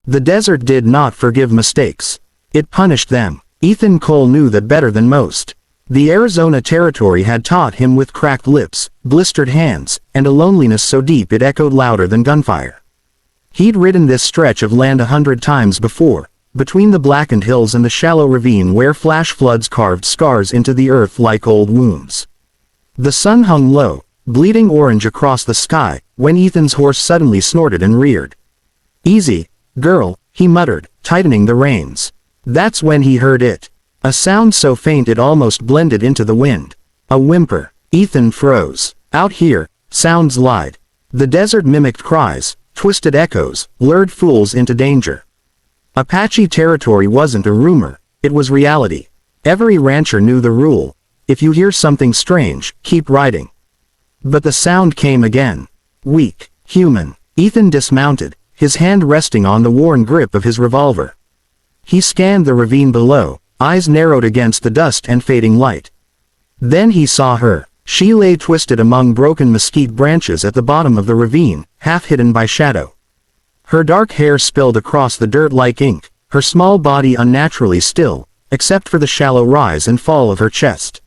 The desert did not forgive mistakes. It punished them. Ethan Cole knew that better than most. The Arizona Territory had taught him with cracked lips, blistered hands, and a loneliness so deep it echoed louder than gunfire. He'd ridden this stretch of land 100 times before, between the blackened hills and the shallow ravine where flash floods carved scars into the earth like old wounds. The sun hung low, bleeding orange across the sky, when Ethan's horse suddenly snorted and reared. "Easy, girl," he muttered, tightening the reins. That's when he heard it. A sound so faint it almost blended into the wind. A whimper. Ethan froze. Out here, sounds lied. The desert mimicked cries, twisted echoes, lured fools into danger. Apache territory wasn't a rumor, it was reality. Every rancher knew the rule. If you hear something strange, keep riding. But the sound came again. Weak, human. Ethan dismounted, his hand resting on the worn grip of his revolver. He scanned the ravine below, eyes narrowed against the dust and fading light. Then he saw her. She lay twisted among broken mesquite branches at the bottom of the ravine, half hidden by shadow. Her dark hair spilled across the dirt like ink, her small body unnaturally still, except for the shallow rise and fall of her chest.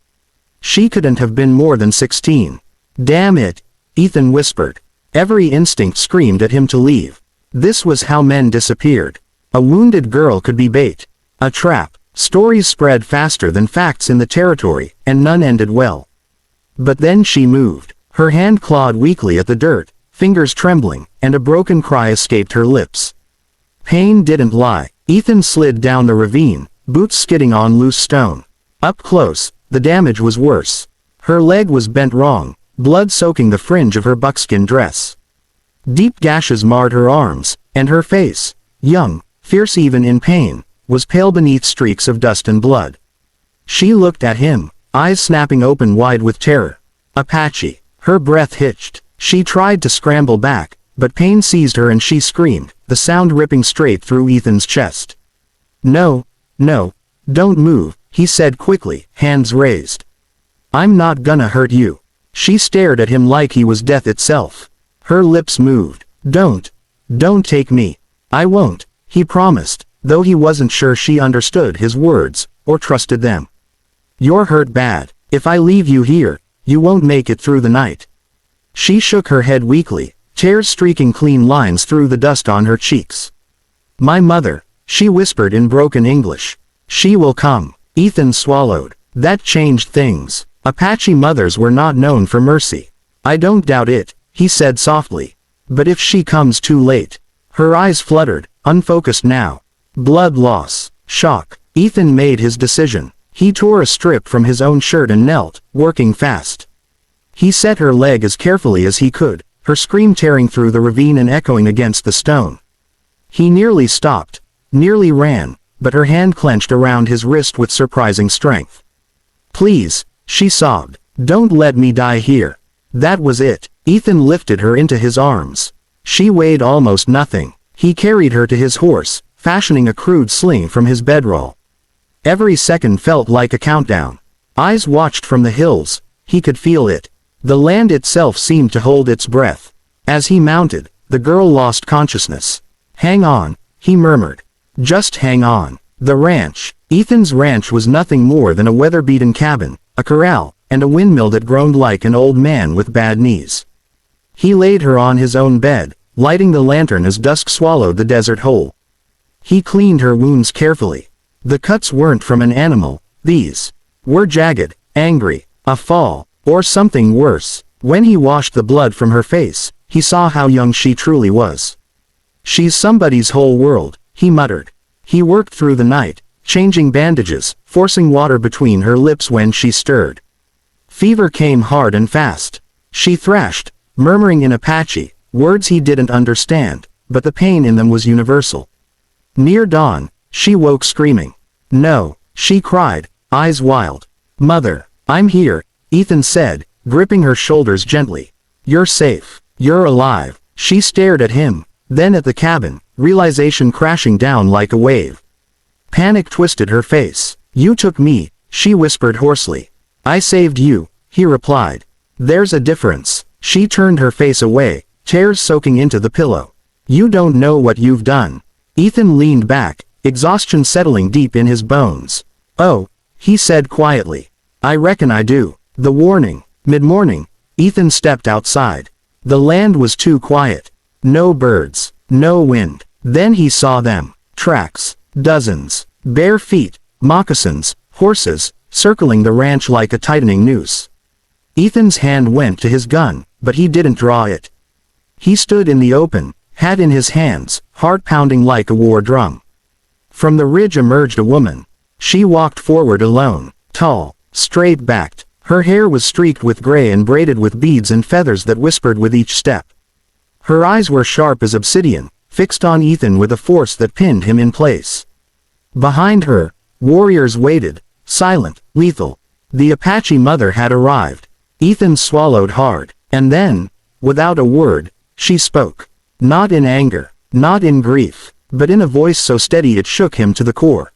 She couldn't have been more than 16. "Damn it," Ethan whispered. Every instinct screamed at him to leave. This was how men disappeared. A wounded girl could be bait. A trap. Stories spread faster than facts in the territory, and none ended well. But then she moved. Her hand clawed weakly at the dirt, fingers trembling, and a broken cry escaped her lips. Pain didn't lie. Ethan slid down the ravine, boots skidding on loose stone. Up close, the damage was worse. Her leg was bent wrong, blood soaking the fringe of her buckskin dress. Deep gashes marred her arms, and her face, young, fierce even in pain, was pale beneath streaks of dust and blood. She looked at him, eyes snapping open wide with terror. Apache. Her breath hitched. She tried to scramble back, but pain seized her and she screamed, the sound ripping straight through Ethan's chest. "No, no, don't move," he said quickly, hands raised. "I'm not gonna hurt you." She stared at him like he was death itself. Her lips moved. Don't take me." "I won't," he promised, though he wasn't sure she understood his words, or trusted them. "You're hurt bad. If I leave you here, you won't make it through the night." She shook her head weakly, tears streaking clean lines through the dust on her cheeks. "My mother," she whispered in broken English. "She will come." Ethan swallowed. That changed things. Apache mothers were not known for mercy. "I don't doubt it," he said softly. "But if she comes too late." Her eyes fluttered, unfocused now. Blood loss. Shock. Ethan made his decision. He tore a strip from his own shirt and knelt, working fast. He set her leg as carefully as he could, her scream tearing through the ravine and echoing against the stone. He nearly stopped, nearly ran, but her hand clenched around his wrist with surprising strength. "Please," she sobbed, "don't let me die here." That was it. Ethan lifted her into his arms. She weighed almost nothing. He carried her to his horse, fashioning a crude sling from his bedroll. Every second felt like a countdown. Eyes watched from the hills. He could feel it. The land itself seemed to hold its breath. As he mounted, the girl lost consciousness. "Hang on," he murmured. "Just hang on." The ranch. Ethan's ranch was nothing more than a weather-beaten cabin, a corral, and a windmill that groaned like an old man with bad knees. He laid her on his own bed, lighting the lantern as dusk swallowed the desert whole. He cleaned her wounds carefully. The cuts weren't from an animal, these were jagged, angry, a fall, or something worse. When he washed the blood from her face, he saw how young she truly was. "She's somebody's whole world," he muttered. He worked through the night, changing bandages, forcing water between her lips when she stirred. Fever came hard and fast. She thrashed, murmuring in Apache, words he didn't understand, but the pain in them was universal. Near dawn, she woke screaming. "No," she cried, eyes wild. "Mother, I'm here," Ethan said, gripping her shoulders gently. "You're safe. You're alive." She stared at him, then at the cabin, realization crashing down like a wave. Panic twisted her face. "You took me," she whispered hoarsely. "I saved you," he replied. "There's a difference." She turned her face away, tears soaking into the pillow. "You don't know what you've done." Ethan leaned back, exhaustion settling deep in his bones. "Oh," he said quietly. "I reckon I do." The warning. Mid-morning, Ethan stepped outside. The land was too quiet. No birds, no wind. Then he saw them. Tracks. Dozens. Bare feet, moccasins, horses, circling the ranch like a tightening noose. Ethan's hand went to his gun, but he didn't draw it. He stood in the open, hat in his hands, heart pounding like a war drum. From the ridge emerged a woman. She walked forward alone, tall, straight-backed. Her hair was streaked with gray and braided with beads and feathers that whispered with each step. Her eyes were sharp as obsidian, fixed on Ethan with a force that pinned him in place. Behind her, warriors waited, silent, lethal. The Apache mother had arrived. Ethan swallowed hard, and then, without a word, she spoke. Not in anger, not in grief, but in a voice so steady it shook him to the core.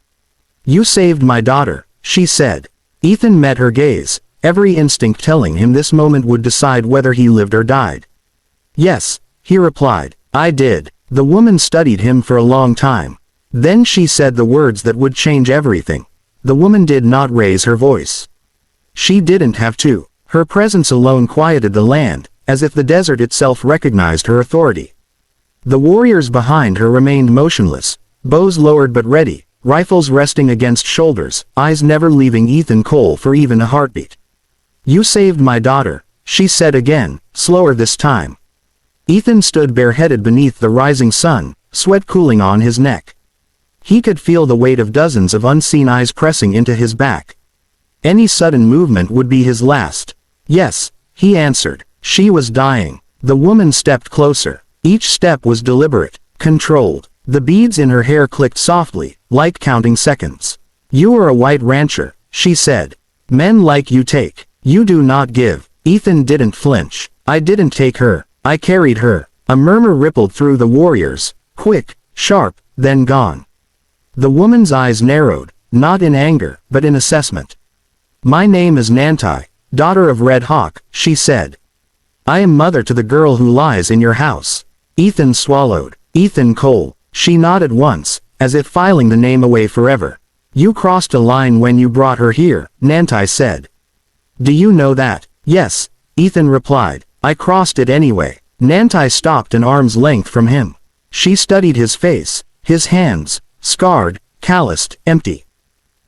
"You saved my daughter," she said. Ethan met her gaze, every instinct telling him this moment would decide whether he lived or died. "Yes," he replied, "I did." The woman studied him for a long time. Then she said the words that would change everything. The woman did not raise her voice. She didn't have to. Her presence alone quieted the land, as if the desert itself recognized her authority. The warriors behind her remained motionless, bows lowered but ready, rifles resting against shoulders, eyes never leaving Ethan Cole for even a heartbeat. "You saved my daughter," she said again, slower this time. Ethan stood bareheaded beneath the rising sun, sweat cooling on his neck. He could feel the weight of dozens of unseen eyes pressing into his back. Any sudden movement would be his last. "Yes," he answered. She was dying. The woman stepped closer. Each step was deliberate, controlled. The beads in her hair clicked softly, like counting seconds. "You are a white rancher," she said. "Men like you take. You do not give." Ethan didn't flinch. "I didn't take her. I carried her." A murmur rippled through the warriors, quick, sharp, then gone. The woman's eyes narrowed, not in anger, but in assessment. "My name is Nantai, daughter of Red Hawk," she said. "I am mother to the girl who lies in your house." Ethan swallowed. "Ethan Cole." She nodded once, as if filing the name away forever. "You crossed a line when you brought her here," Nantai said. "Do you know that?" "Yes," Ethan replied. "I crossed it anyway." Nantai stopped an arm's length from him. She studied his face, his hands, scarred, calloused, empty.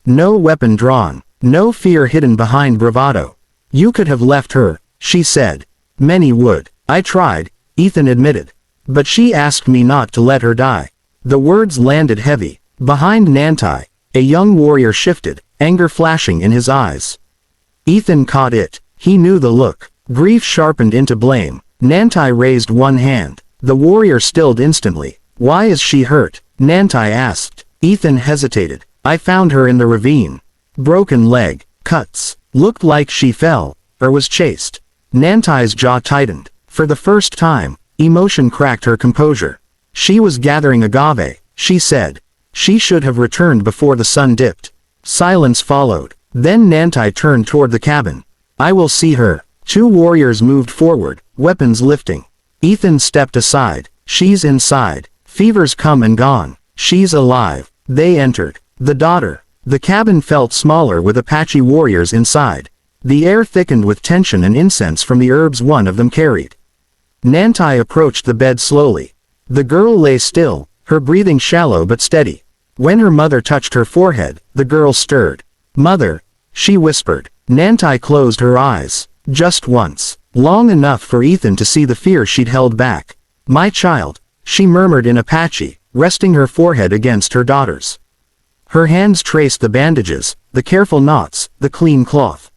No weapon drawn, no fear hidden behind bravado. "You could have left her," she said. "Many would. I tried," Ethan admitted. "But she asked me not to let her die." The words landed heavy. Behind Nantai, a young warrior shifted, anger flashing in his eyes. Ethan caught it. He knew the look. Grief sharpened into blame. Nantai raised one hand. The warrior stilled instantly. "Why is she hurt?" Nantai asked. Ethan hesitated. "I found her in the ravine. Broken leg, cuts. Looked like she fell, or was chased." Nantai's jaw tightened. For the first time, emotion cracked her composure. "She was gathering agave," she said. "She should have returned before the sun dipped." Silence followed. Then Nantai turned toward the cabin. "I will see her." Two warriors moved forward, weapons lifting. Ethan stepped aside. "She's inside. Fever's come and gone. She's alive." They entered. The daughter. The cabin felt smaller with Apache warriors inside. The air thickened with tension and incense from the herbs one of them carried. Nantai approached the bed slowly. The girl lay still, her breathing shallow but steady. When her mother touched her forehead, the girl stirred. "Mother," she whispered. Nantai closed her eyes. Just once. Long enough for Ethan to see the fear she'd held back. "My child," she murmured in Apache, resting her forehead against her daughter's. Her hands traced the bandages, the careful knots, the clean cloth.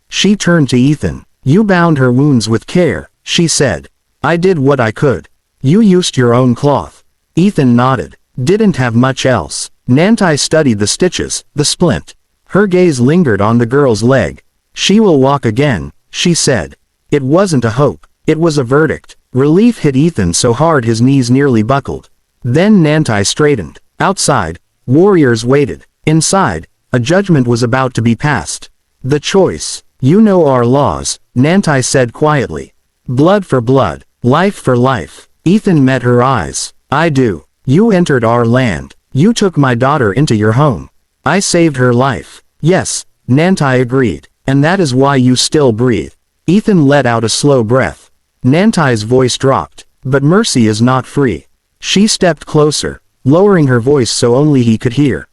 She turned to Ethan. "You bound her wounds with care," she said. "I did what I could." "You used your own cloth." Ethan nodded. "Didn't have much else." Nantai studied the stitches, the splint. Her gaze lingered on the girl's leg. "She will walk again," she said. It wasn't a hope. It was a verdict. Relief hit Ethan so hard his knees nearly buckled. Then Nantai straightened. Outside, warriors waited. Inside, a judgment was about to be passed. "The choice. You know our laws," Nantai said quietly. "Blood for blood, life for life." Ethan met her eyes. "I do." You entered our land. You took my daughter into your home. I saved her life. Yes, Nantai agreed. And that is why you still breathe. Ethan let out a slow breath. Nantai's voice dropped. But Mercy is not free. She stepped closer, lowering her voice so only he could hear.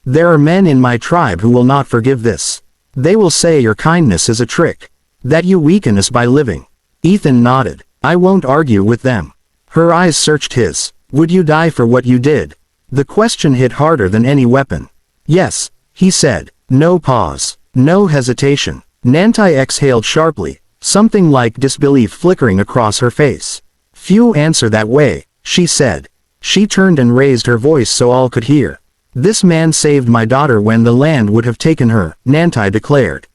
There are men in my tribe who will not forgive this. They will say your kindness is a trick. That you weaken us by living. Ethan nodded. I won't argue with them. Her eyes searched his. Would you die for what you did? The question hit harder than any weapon. Yes, he said. No pause. No hesitation. Nantai exhaled sharply, something like disbelief flickering across her face. Few answer that way, she said. She turned and raised her voice so all could hear. This man saved my daughter when the land would have taken her, Nantai declared.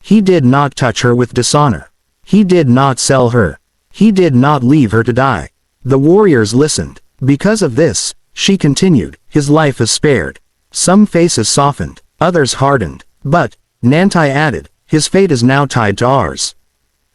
He did not touch her with dishonor. He did not sell her. He did not leave her to die. The warriors listened. Because of this, she continued, his life is spared. Some faces softened, others hardened. But, Nantai added, his fate is now tied to ours.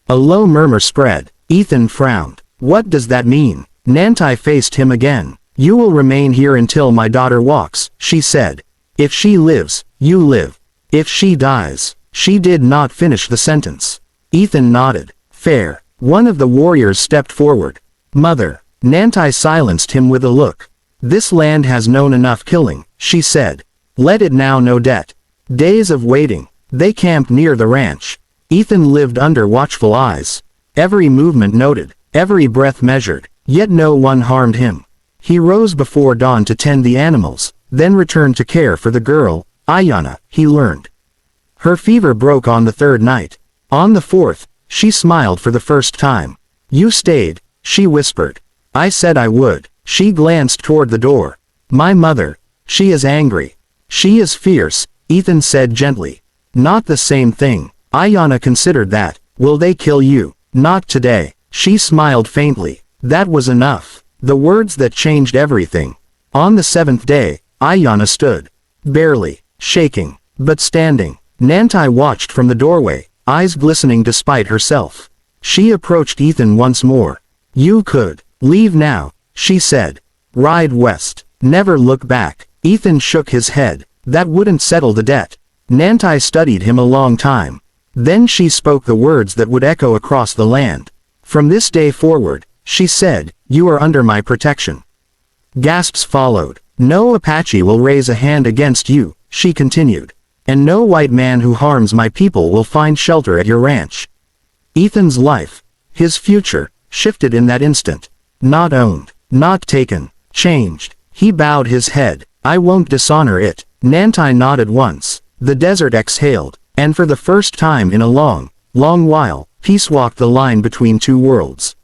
A low murmur spread. Ethan frowned. What does that mean? Nantai faced him again. You will remain here until my daughter walks, she said. If she lives, you live. If she dies. She did not finish the sentence. Ethan nodded. Fair. One of the warriors stepped forward. Mother. Nantai silenced him with a look. This land has known enough killing, she said. Let it now know debt. Days of waiting. They camped near the ranch. Ethan lived under watchful eyes. Every movement noted, every breath measured, yet no one harmed him. He rose before dawn to tend the animals, then returned to care for the girl, Ayana, he learned. Her fever broke on the third night. On the fourth, she smiled for the first time. You stayed, she whispered. I said I would. She glanced toward the door. My mother. She is angry. She is fierce, Ethan said gently. Not the same thing. Ayana considered that. Will they kill you? Not today. She smiled faintly. That was enough. The words that changed everything. On the seventh day, Ayana stood. Barely. Shaking. But standing. Nantai watched from the doorway, eyes glistening despite herself. She approached Ethan once more. You could. Leave now, she said. Ride west. Never look back. Ethan shook his head. That wouldn't settle the debt. Nantai studied him a long time. Then she spoke the words that would echo across the land. From this day forward, she said, you are under my protection. Gasps followed. No Apache will raise a hand against you, she continued. And no white man who harms my people will find shelter at your ranch. Ethan's life, his future, shifted in that instant. Not owned, not taken, changed. He bowed his head. I won't dishonor it. Nantai nodded once. The desert exhaled, and for the first time in a long, long while, peace walked the line between two worlds.